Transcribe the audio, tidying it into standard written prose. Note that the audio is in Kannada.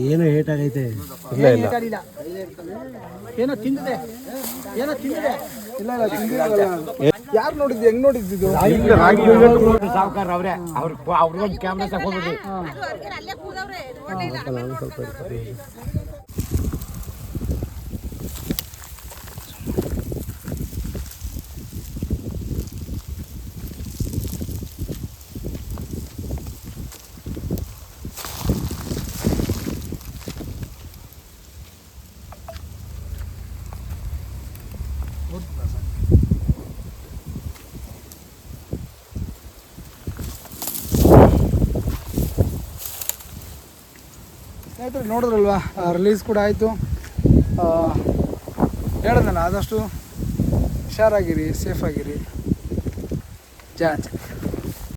ಏನು ಏಟ್ ಆಗೈತೆ? ಏನೋ ತಿಂದಿದೆ, ಏನೋ ತಿಂದಿದೆ. ಯಾರು ನೋಡಿದ್ದು? ಹೆಂಗ್ ನೋಡಿದ್ದು? ಸಾವುಕಾರ ಅವ್ರೆ, ಅವ್ರಿಗೊಂದು ಕ್ಯಾಮ್ರಾ ತಗೊಂಡ್ಬಿಡಿ. ನಾನು ಸ್ವಲ್ಪ ಸ್ನೇಹಿತರೆ ನೋಡಿದ್ರಲ್ವಾ, ರಿಲೀಸ್ ಕೂಡ ಆಯಿತು. ಹೇಳಿದ್ನಲ್ಲ, ಆದಷ್ಟು ಹುಷಾರಾಗಿರಿ, ಸೇಫಾಗಿರಿ. ಜಯ